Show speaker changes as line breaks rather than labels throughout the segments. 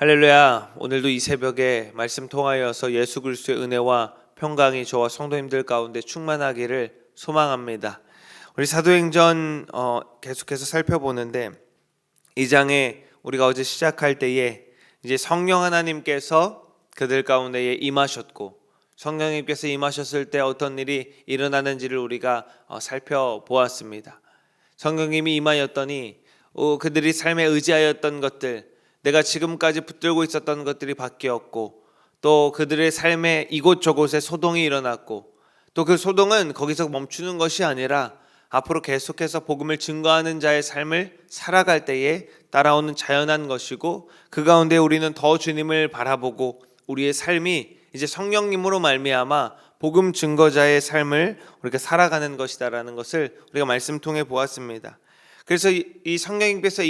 할렐루야. 오늘도 이 새벽에 말씀 통하여서 예수 그리스도의 은혜와 평강이 저와 성도님들 가운데 충만하기를 소망합니다. 우리 사도행전 계속해서 살펴보는데 이 장에 우리가 어제 시작할 때에 이제 성령 하나님께서 그들 가운데에 임하셨고 성령님께서 임하셨을 때 어떤 일이 일어나는지를 우리가 살펴보았습니다. 성령님이 임하였더니 그들이 삶에 의지하였던 것들, 내가 지금까지 붙들고 있었던 것들이 바뀌었고, 또 그들의 삶에 이곳저곳에 소동이 일어났고, 또 그 소동은 거기서 멈추는 것이 아니라 앞으로 계속해서 복음을 증거하는 자의 삶을 살아갈 때에 따라오는 자연한 것이고, 그 가운데 우리는 더 주님을 바라보고 우리의 삶이 이제 성령님으로 말미암아 복음 증거자의 삶을 우리가 살아가는 것이다라는 것을 우리가 말씀 통해 보았습니다. 그래서 이 성령님께서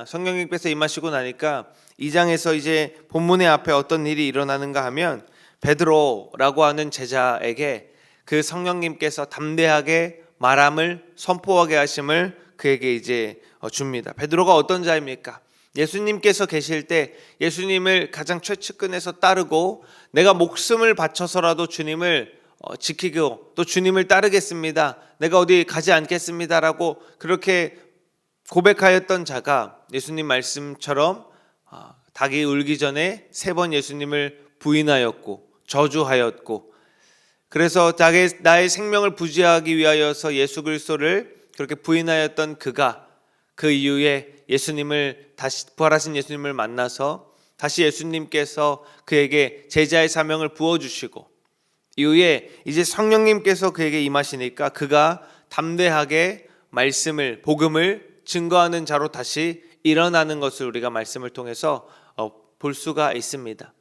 성령님께서 임하시고 나니까 이 장에서 이제 본문의 앞에 어떤 일이 일어나는가 하면 베드로라고 하는 제자에게 그 성령님께서 담대하게 말함을 선포하게 하심을 그에게 이제 줍니다. 베드로가 어떤 자입니까? 예수님께서 계실 때 예수님을 가장 최측근에서 따르고 내가 목숨을 바쳐서라도 주님을 지키고 또 주님을 따르겠습니다, 내가 어디 가지 않겠습니다라고 그렇게 고백하였던 자가 예수님 말씀처럼 닭이 울기 전에 3번 예수님을 부인하였고 저주하였고, 그래서 나의 생명을 부지하기 위하여서 예수 그리스도를 그렇게 부인하였던 그가 그 이후에 부활하신 예수님을 만나서 다시 예수님께서 그에게 제자의 사명을 부어주시고 이후에 이제 성령님께서 그에게 임하시니까 그가 담대하게 복음을 증거하는 자로 다시 일어나는 것을 우리가 말씀을 통해서 볼 수가 있습니다.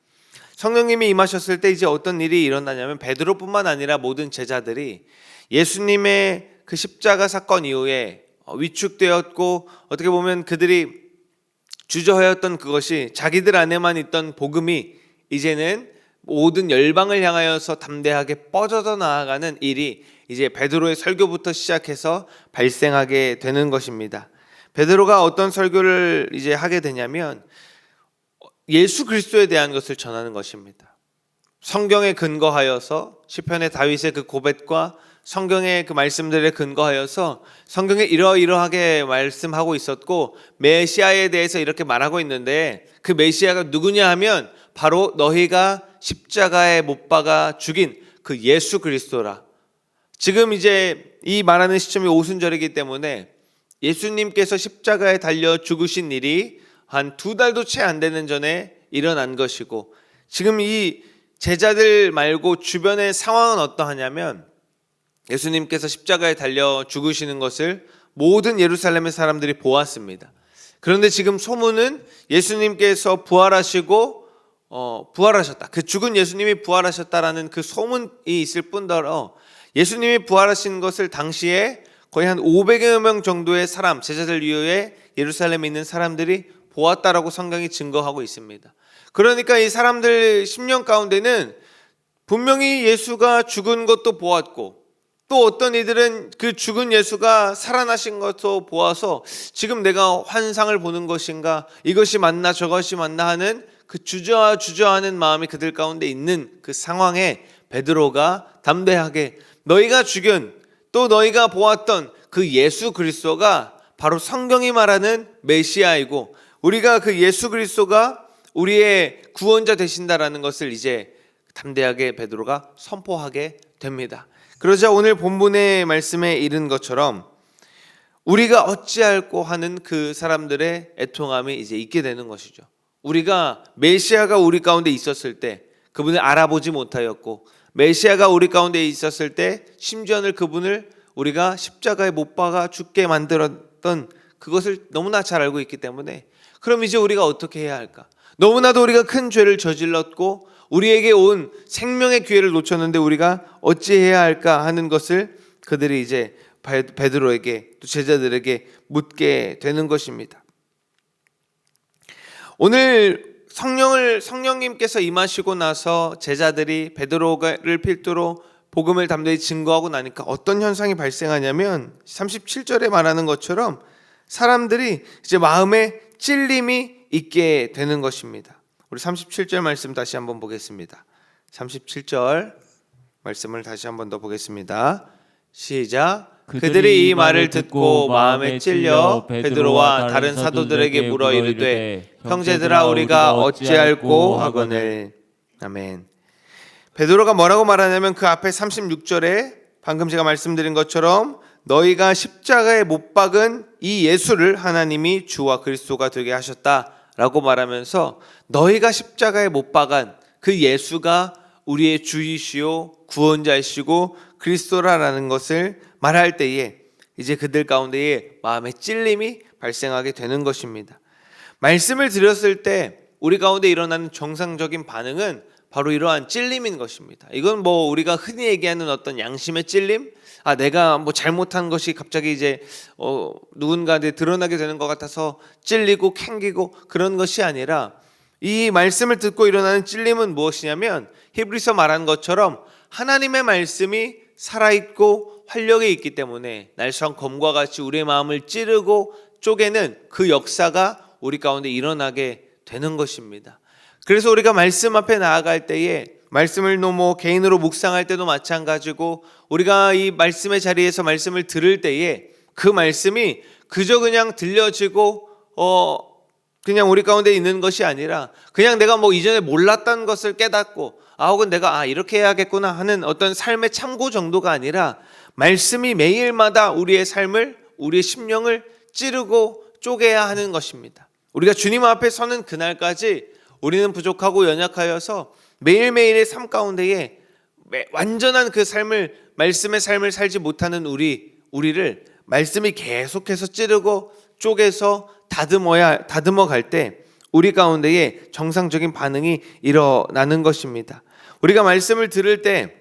성령님이 임하셨을 때 이제 어떤 일이 일어나냐면 베드로뿐만 아니라 모든 제자들이 예수님의 그 십자가 사건 이후에 위축되었고 어떻게 보면 그들이 주저하였던 그것이 자기들 안에만 있던 복음이 이제는 모든 열방을 향하여서 담대하게 뻗어져 나아가는 일이 이제 베드로의 설교부터 시작해서 발생하게 되는 것입니다. 베드로가 어떤 설교를 이제 하게 되냐면 예수 그리스도에 대한 것을 전하는 것입니다. 성경에 근거하여서 시편의 다윗의 그 고백과 성경의 그 말씀들에 근거하여서 성경에 이러이러하게 말씀하고 있었고 메시아에 대해서 이렇게 말하고 있는데 그 메시아가 누구냐 하면 바로 너희가 십자가에 못 박아 죽인 그 예수 그리스도라. 지금 이제 이 말하는 시점이 오순절이기 때문에 예수님께서 십자가에 달려 죽으신 일이 한 2달도 채 안 되는 전에 일어난 것이고, 지금 이 제자들 말고 주변의 상황은 어떠하냐면 예수님께서 십자가에 달려 죽으시는 것을 모든 예루살렘의 사람들이 보았습니다. 그런데 지금 소문은 예수님께서 부활하셨다, 그 죽은 예수님이 부활하셨다라는 그 소문이 있을 뿐더러 예수님이 부활하신 것을 당시에 거의 한 500여 명 정도의 사람, 제자들 이후에 예루살렘에 있는 사람들이 보았다라고 성경이 증거하고 있습니다. 그러니까 이 사람들 10년 가운데는 분명히 예수가 죽은 것도 보았고 또 어떤 이들은 그 죽은 예수가 살아나신 것도 보아서 지금 내가 환상을 보는 것인가, 이것이 맞나 저것이 맞나 하는 그 주저하는 마음이 그들 가운데 있는 그 상황에 베드로가 담대하게 너희가 죽은 또 너희가 보았던 그 예수 그리스도가 바로 성경이 말하는 메시아이고 우리가 그 예수 그리스도가 우리의 구원자 되신다라는 것을 이제 담대하게 베드로가 선포하게 됩니다. 그러자 오늘 본문의 말씀에 이른 것처럼 우리가 어찌할꼬 하는 그 사람들의 애통함이 이제 있게 되는 것이죠. 우리가 메시아가 우리 가운데 있었을 때 그분을 알아보지 못하였고, 메시아가 우리 가운데 있었을 때 심지어는 그분을 우리가 십자가에 못 박아 죽게 만들었던 그것을 너무나 잘 알고 있기 때문에 그럼 이제 우리가 어떻게 해야 할까? 너무나도 우리가 큰 죄를 저질렀고 우리에게 온 생명의 기회를 놓쳤는데 우리가 어찌해야 할까 하는 것을 그들이 이제 베드로에게 또 제자들에게 묻게 되는 것입니다. 오늘 성령님께서 임하시고 나서 제자들이 베드로를 필두로 복음을 담대히 증거하고 나니까 어떤 현상이 발생하냐면 37절에 말하는 것처럼 사람들이 이제 마음에 찔림이 있게 되는 것입니다. 우리 37절 말씀 다시 한번 보겠습니다. 37절 말씀을 다시 한번 더 보겠습니다. 시작. 그들이 이 말을 듣고 마음에 찔려 베드로와 다른 사도들에게 물어 이르되 형제들아 우리가 어찌할꼬 하거늘. 아멘. 베드로가 뭐라고 말하냐면 그 앞에 36절에 방금 제가 말씀드린 것처럼 너희가 십자가에 못 박은 이 예수를 하나님이 주와 그리스도가 되게 하셨다라고 말하면서 너희가 십자가에 못 박은 그 예수가 우리의 주이시요 구원자이시고 그리스도라는 것을 말할 때에 이제 그들 가운데에 마음의 찔림이 발생하게 되는 것입니다. 말씀을 드렸을 때 우리 가운데 일어나는 정상적인 반응은 바로 이러한 찔림인 것입니다. 이건 뭐 우리가 흔히 얘기하는 어떤 양심의 찔림, 내가 뭐 잘못한 것이 갑자기 이제 누군가한테 드러나게 되는 것 같아서 찔리고 캥기고 그런 것이 아니라 이 말씀을 듣고 일어나는 찔림은 무엇이냐면 히브리서 말한 것처럼 하나님의 말씀이 살아있고 활력이 있기 때문에 날선 검과 같이 우리의 마음을 찌르고 쪼개는 그 역사가 우리 가운데 일어나게 되는 것입니다. 그래서 우리가 말씀 앞에 나아갈 때에 말씀을 개인으로 묵상할 때도 마찬가지고 우리가 이 말씀의 자리에서 말씀을 들을 때에 그 말씀이 그저 그냥 들려지고 그냥 우리 가운데 있는 것이 아니라 그냥 내가 이전에 몰랐던 것을 깨닫고 혹은 내가 이렇게 해야겠구나 하는 어떤 삶의 참고 정도가 아니라 말씀이 매일마다 우리의 삶을 우리의 심령을 찌르고 쪼개야 하는 것입니다. 우리가 주님 앞에 서는 그날까지 우리는 부족하고 연약하여서 매일매일의 삶 가운데에 완전한 그 삶을 말씀의 삶을 살지 못하는 우리를 말씀이 계속해서 찌르고 쪼개서 다듬어 갈 때 우리 가운데에 정상적인 반응이 일어나는 것입니다. 우리가 말씀을 들을 때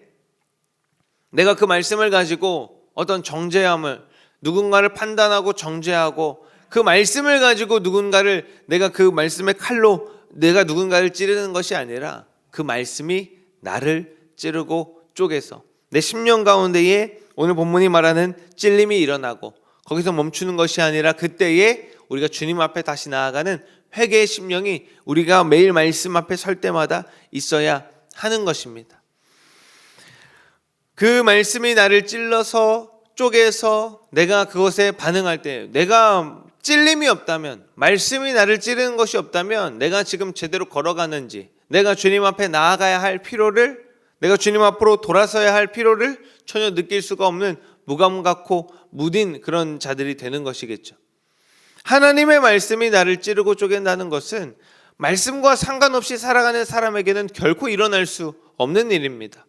내가 그 말씀을 가지고 어떤 정죄함을 누군가를 판단하고 정죄하고 그 말씀을 가지고 내가 그 말씀의 칼로 내가 누군가를 찌르는 것이 아니라 그 말씀이 나를 찌르고 쪼개서 내 심령 가운데에 오늘 본문이 말하는 찔림이 일어나고 거기서 멈추는 것이 아니라 그때에 우리가 주님 앞에 다시 나아가는 회개의 심령이 우리가 매일 말씀 앞에 설 때마다 있어야 하는 것입니다. 그 말씀이 나를 찔러서 쪼개서 내가 그것에 반응할 때 내가 찔림이 없다면 말씀이 나를 찌르는 것이 없다면 내가 지금 제대로 걸어가는지 내가 주님 앞에 나아가야 할 필요를 내가 주님 앞으로 돌아서야 할 필요를 전혀 느낄 수가 없는 무감 갖고 무딘 그런 자들이 되는 것이겠죠. 하나님의 말씀이 나를 찌르고 쪼갠다는 것은 말씀과 상관없이 살아가는 사람에게는 결코 일어날 수 없는 일입니다.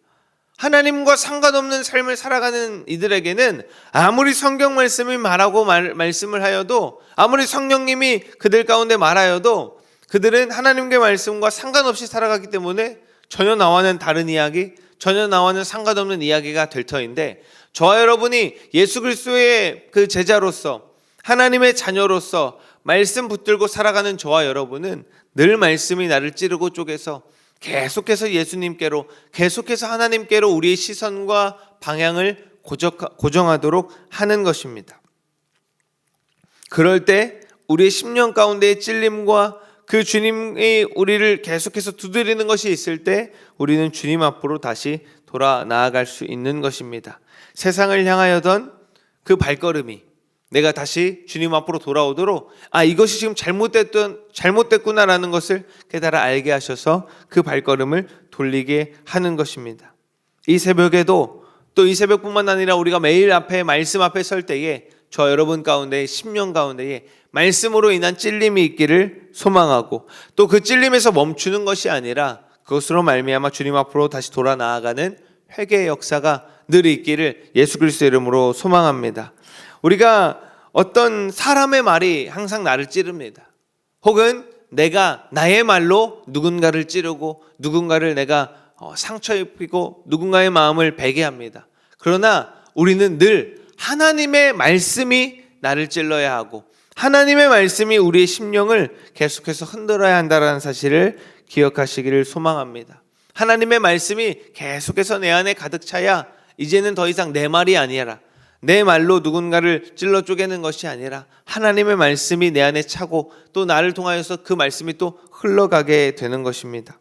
하나님과 상관없는 삶을 살아가는 이들에게는 아무리 성경 말씀이 말씀을 하여도 아무리 성령님이 그들 가운데 말하여도 그들은 하나님의 말씀과 상관없이 살아가기 때문에 전혀 나와는 다른 이야기, 전혀 나와는 상관없는 이야기가 될 터인데 저와 여러분이 예수 그리스도의 그 제자로서 하나님의 자녀로서 말씀 붙들고 살아가는 저와 여러분은 늘 말씀이 나를 찌르고 쪼개서 계속해서 예수님께로 계속해서 하나님께로 우리의 시선과 방향을 고정하도록 하는 것입니다. 그럴 때 우리의 심령 가운데의 찔림과 그 주님이 우리를 계속해서 두드리는 것이 있을 때 우리는 주님 앞으로 다시 돌아 나아갈 수 있는 것입니다. 세상을 향하여던 그 발걸음이 내가 다시 주님 앞으로 돌아오도록 이것이 지금 잘못됐구나라는 것을 깨달아 알게 하셔서 그 발걸음을 돌리게 하는 것입니다. 이 새벽에도 또 이 새벽뿐만 아니라 우리가 매일 말씀 앞에 설 때에 저 여러분 가운데 심령 가운데에 말씀으로 인한 찔림이 있기를 소망하고 또 그 찔림에서 멈추는 것이 아니라 그것으로 말미암아 주님 앞으로 다시 돌아 나아가는 회개의 역사가 늘 있기를 예수 그리스도의 이름으로 소망합니다. 우리가 어떤 사람의 말이 항상 나를 찌릅니다. 혹은 내가 나의 말로 누군가를 찌르고 누군가를 내가 상처 입히고 누군가의 마음을 베게 합니다. 그러나 우리는 늘 하나님의 말씀이 나를 찔러야 하고 하나님의 말씀이 우리의 심령을 계속해서 흔들어야 한다는 사실을 기억하시기를 소망합니다. 하나님의 말씀이 계속해서 내 안에 가득 차야 이제는 더 이상 내 말이 아니라 내 말로 누군가를 찔러 쪼개는 것이 아니라 하나님의 말씀이 내 안에 차고 또 나를 통하여서 그 말씀이 또 흘러가게 되는 것입니다.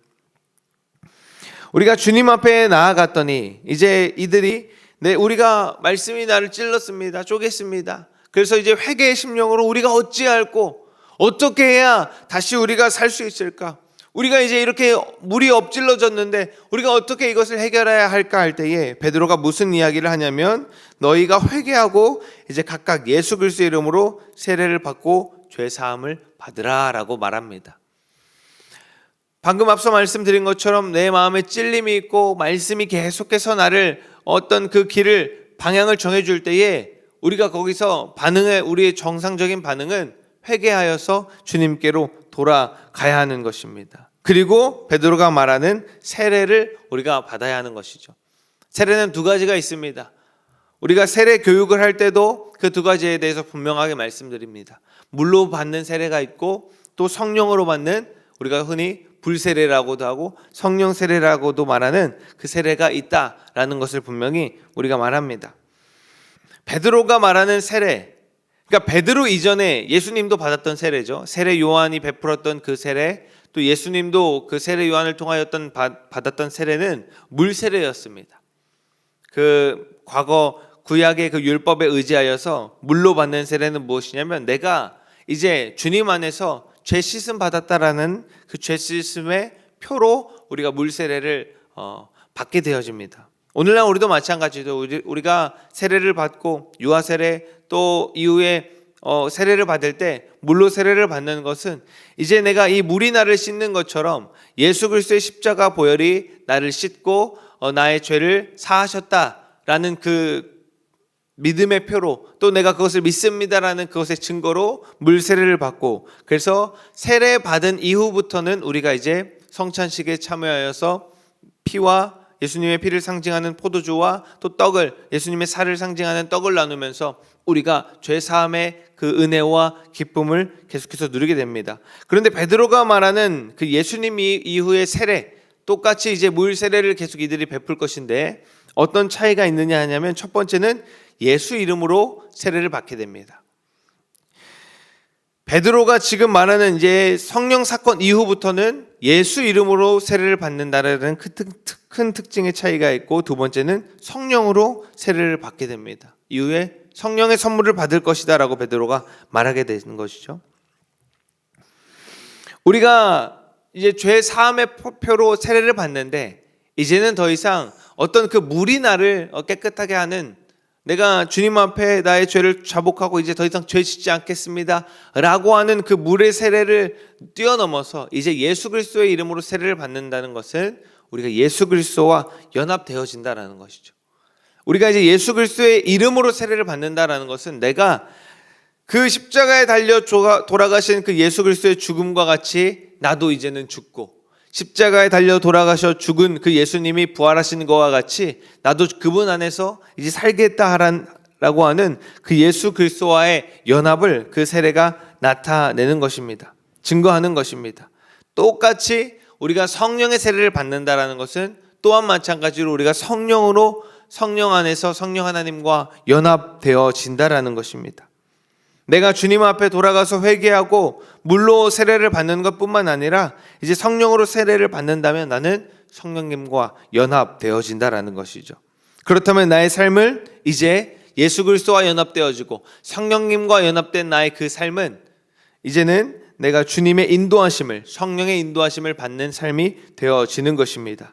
우리가 주님 앞에 나아갔더니 이제 이들이 우리가 말씀이 나를 찔렀습니다. 쪼갰습니다. 그래서 이제 회개의 심령으로 우리가 어찌할꼬, 어떻게 해야 다시 우리가 살 수 있을까? 우리가 이제 이렇게 물이 엎질러졌는데 우리가 어떻게 이것을 해결해야 할까 할 때에 베드로가 무슨 이야기를 하냐면 너희가 회개하고 이제 각각 예수 그리스도의 이름으로 세례를 받고 죄 사함을 받으라 라고 말합니다. 방금 앞서 말씀드린 것처럼 내 마음에 찔림이 있고 말씀이 계속해서 나를 어떤 그 길을 방향을 정해줄 때에 우리가 거기서 우리의 정상적인 반응은 회개하여서 주님께로 돌아가야 하는 것입니다. 그리고 베드로가 말하는 세례를 우리가 받아야 하는 것이죠. 세례는 두 가지가 있습니다. 우리가 세례 교육을 할 때도 그 두 가지에 대해서 분명하게 말씀드립니다. 물로 받는 세례가 있고 또 성령으로 받는, 우리가 흔히 불세례라고도 하고 성령 세례라고도 말하는 그 세례가 있다라는 것을 분명히 우리가 말합니다. 베드로가 말하는 세례, 그러니까 베드로 이전에 예수님도 받았던 세례죠. 세례 요한이 베풀었던 그 세례, 또 예수님도 그 세례 요한을 통하여 받았던 세례는 물 세례였습니다. 그 과거 구약의 그 율법에 의지하여서 물로 받는 세례는 무엇이냐면 내가 이제 주님 안에서 죄 씻음 받았다라는 그 죄 씻음의 표로 우리가 물 세례를 받게 되어집니다. 오늘날 우리도 마찬가지로 우리가 세례를 받고 유아 세례 또 이후에 세례를 받을 때 물로 세례를 받는 것은 이제 내가 이 물이 나를 씻는 것처럼 예수 그리스도의 십자가 보혈이 나를 씻고 나의 죄를 사하셨다라는 그 믿음의 표로, 또 내가 그것을 믿습니다라는 그것의 증거로 물 세례를 받고, 그래서 세례 받은 이후부터는 우리가 이제 성찬식에 참여하여서 피와 예수님의 피를 상징하는 포도주와 또 떡을, 예수님의 살을 상징하는 떡을 나누면서 우리가 죄 사함의 그 은혜와 기쁨을 계속해서 누리게 됩니다. 그런데 베드로가 말하는 그 예수님 이후의 세례, 똑같이 이제 물 세례를 계속 이들이 베풀 것인데 어떤 차이가 있느냐 하냐면 첫 번째는 예수 이름으로 세례를 받게 됩니다. 베드로가 지금 말하는 이제 성령 사건 이후부터는 예수 이름으로 세례를 받는다라는 큰 특징의 차이가 있고, 두 번째는 성령으로 세례를 받게 됩니다. 이후에 성령의 선물을 받을 것이다 라고 베드로가 말하게 되는 것이죠. 우리가 이제 죄 사함의 표로 세례를 받는데 이제는 더 이상 어떤 그 물이 나를 깨끗하게 하는, 내가 주님 앞에 나의 죄를 자복하고 이제 더 이상 죄 짓지 않겠습니다 라고 하는 그 물의 세례를 뛰어넘어서 이제 예수 그리스도의 이름으로 세례를 받는다는 것은 우리가 예수 그리스도와 연합되어진다라는 것이죠. 우리가 이제 예수 그리스도의 이름으로 세례를 받는다라는 것은 내가 그 십자가에 달려 돌아가신 그 예수 그리스도의 죽음과 같이 나도 이제는 죽고, 십자가에 달려 돌아가셔 죽은 그 예수님이 부활하신 것과 같이 나도 그분 안에서 이제 살겠다라고 하는 그 예수 그리스도와의 연합을 그 세례가 나타내는 것입니다. 증거하는 것입니다. 똑같이 우리가 성령의 세례를 받는다라는 것은 또한 마찬가지로 우리가 성령으로, 성령 안에서 성령 하나님과 연합되어진다라는 것입니다. 내가 주님 앞에 돌아가서 회개하고 물로 세례를 받는 것뿐만 아니라 이제 성령으로 세례를 받는다면 나는 성령님과 연합되어진다라는 것이죠. 그렇다면 나의 삶을 이제 예수 그리스도와 연합되어지고 성령님과 연합된 나의 그 삶은 이제는 내가 주님의 인도하심을, 성령의 인도하심을 받는 삶이 되어지는 것입니다.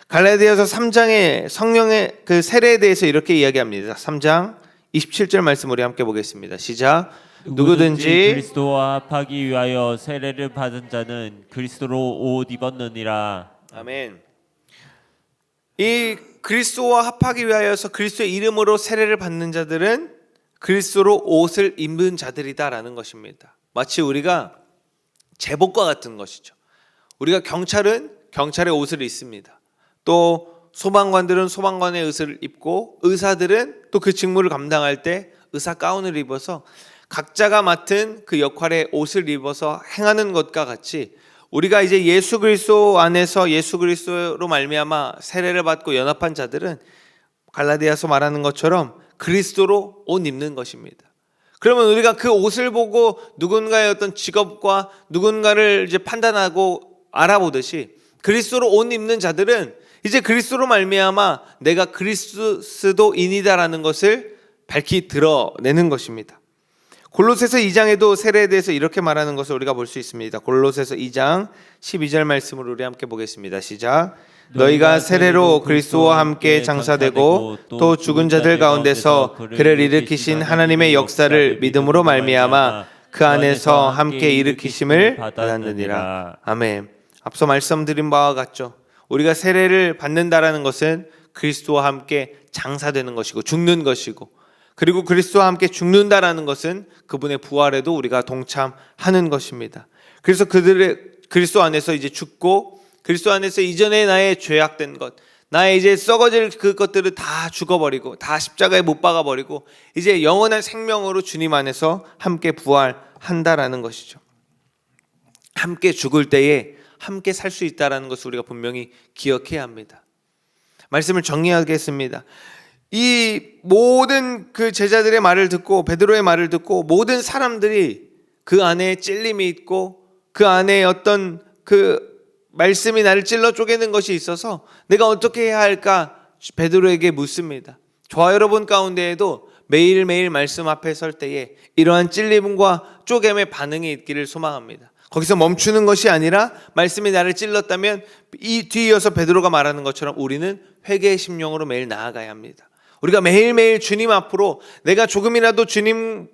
갈라디아서 3장에 성령의 그 세례에 대해서 이렇게 이야기합니다. 3장 27절 말씀 우리 함께 보겠습니다. 시작. 누구든지
그리스도와 합하기 위하여 세례를 받은 자는 그리스도로 옷 입었느니라.
아멘. 이 그리스도와 합하기 위하여서 그리스도의 이름으로 세례를 받는 자들은 그리스도로 옷을 입은 자들이다라는 것입니다. 마치 우리가 제복과 같은 것이죠. 우리가 경찰은 경찰의 옷을 입습니다. 또 소방관들은 소방관의 옷을 입고, 의사들은 또 그 직무를 감당할 때 의사 가운을 입어서 각자가 맡은 그 역할의 옷을 입어서 행하는 것과 같이 우리가 이제 예수 그리스도 안에서 예수 그리스도로 말미암아 세례를 받고 연합한 자들은 갈라디아서 말하는 것처럼 그리스도로 옷 입는 것입니다. 그러면 우리가 그 옷을 보고 누군가의 어떤 직업과 누군가를 이제 판단하고 알아보듯이 그리스도로 옷 입는 자들은 이제 그리스도로 말미암아 내가 그리스도인이다라는 것을 밝히 드러내는 것입니다. 골로새서 2장에도 세례에 대해서 이렇게 말하는 것을 우리가 볼 수 있습니다. 골로새서 2장 12절 말씀을 우리 함께 보겠습니다. 시작. 너희가 세례로 그리스도와 함께 장사되고 또 죽은 자들 가운데서 그를 일으키신 하나님의 역사를 믿음으로 말미암아 그 안에서 함께 일으키심을 받았느니라. 아멘. 앞서 말씀드린 바와 같죠. 우리가 세례를 받는다라는 것은 그리스도와 함께 장사되는 것이고 죽는 것이고, 그리고 그리스도와 함께 죽는다라는 것은 그분의 부활에도 우리가 동참하는 것입니다. 그래서 그들의 그리스도 안에서 이제 죽고, 그리스도 안에서 이전에 나의 죄악된 것, 나의 이제 썩어질 그것들을 다 죽어버리고 다 십자가에 못 박아버리고 이제 영원한 생명으로 주님 안에서 함께 부활한다라는 것이죠. 함께 죽을 때에 함께 살 수 있다라는 것을 우리가 분명히 기억해야 합니다. 말씀을 정리하겠습니다. 이 모든 그 제자들의 말을 듣고 베드로의 말을 듣고 모든 사람들이 그 안에 찔림이 있고 그 안에 어떤 그 말씀이 나를 찔러 쪼개는 것이 있어서 내가 어떻게 해야 할까 베드로에게 묻습니다. 저와 여러분 가운데에도 매일매일 말씀 앞에 설 때에 이러한 찔림과 쪼개의 반응이 있기를 소망합니다. 거기서 멈추는 것이 아니라 말씀이 나를 찔렀다면 이 뒤이어서 베드로가 말하는 것처럼 우리는 회개의 심령으로 매일 나아가야 합니다. 우리가 매일매일 주님 앞으로 내가 조금이라도 주님으로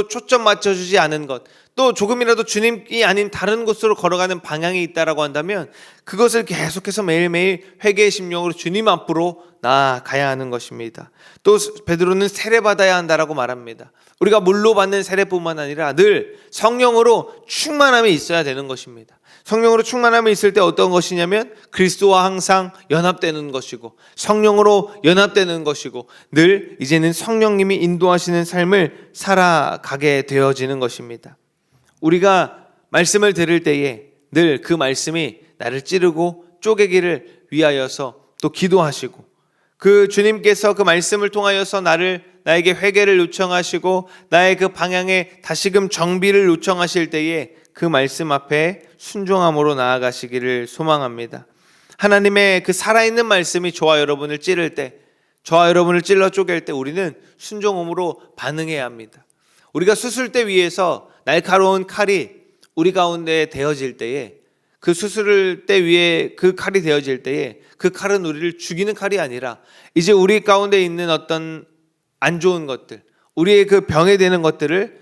초점 맞춰주지 않은 것, 또 조금이라도 주님이 아닌 다른 곳으로 걸어가는 방향이 있다라고 한다면 그것을 계속해서 매일매일 회개의 심령으로 주님 앞으로 나아가야 하는 것입니다. 또 베드로는 세례받아야 한다라고 말합니다. 우리가 물로 받는 세례뿐만 아니라 늘 성령으로 충만함이 있어야 되는 것입니다. 성령으로 충만함이 있을 때 어떤 것이냐면 그리스도와 항상 연합되는 것이고 성령으로 연합되는 것이고 늘 이제는 성령님이 인도하시는 삶을 살아가게 되어지는 것입니다. 우리가 말씀을 들을 때에 늘 그 말씀이 나를 찌르고 쪼개기를 위하여서 또 기도하시고 그 주님께서 그 말씀을 통하여서 나에게 회개를 요청하시고 나의 그 방향에 다시금 정비를 요청하실 때에 그 말씀 앞에 순종함으로 나아가시기를 소망합니다. 하나님의 그 살아있는 말씀이 저와 여러분을 찌를 때, 저와 여러분을 찔러 쪼갤 때 우리는 순종함으로 반응해야 합니다. 우리가 수술대 위에서 날카로운 칼이 우리 가운데 되어질 때에 그 수술대 위에 그 칼이 되어질 때에 그 칼은 우리를 죽이는 칼이 아니라 이제 우리 가운데 있는 어떤 안 좋은 것들, 우리의 그 병에 되는 것들을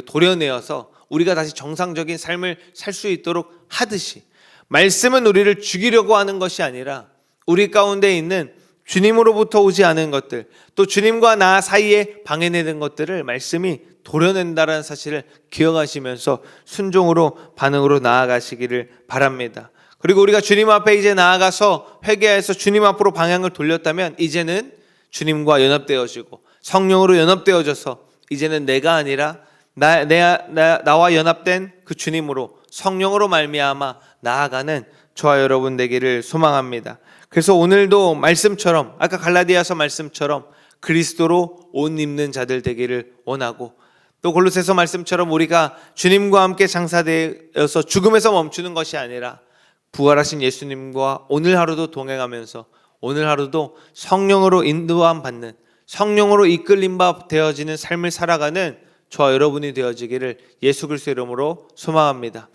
도려내어서 우리가 다시 정상적인 삶을 살 수 있도록 하듯이 말씀은 우리를 죽이려고 하는 것이 아니라 우리 가운데 있는 주님으로부터 오지 않은 것들, 또 주님과 나 사이에 방해되는 것들을 말씀이 도려낸다는 사실을 기억하시면서 순종으로 반응으로 나아가시기를 바랍니다. 그리고 우리가 주님 앞에 이제 나아가서 회개해서 주님 앞으로 방향을 돌렸다면 이제는 주님과 연합되어지고 성령으로 연합되어져서 이제는 내가 아니라 나와 연합된 그 주님으로 성령으로 말미암아 나아가는 저와 여러분 되기를 소망합니다. 그래서 오늘도 말씀처럼 아까 갈라디아서 말씀처럼 그리스도로 옷 입는 자들 되기를 원하고 또 골로새서 말씀처럼 우리가 주님과 함께 장사되어서 죽음에서 멈추는 것이 아니라 부활하신 예수님과 오늘 하루도 동행하면서 오늘 하루도 성령으로 인도함 받는 성령으로 이끌림 바 되어지는 삶을 살아가는 저와 여러분이 되어지기를 예수 그리스도의 이름으로 소망합니다.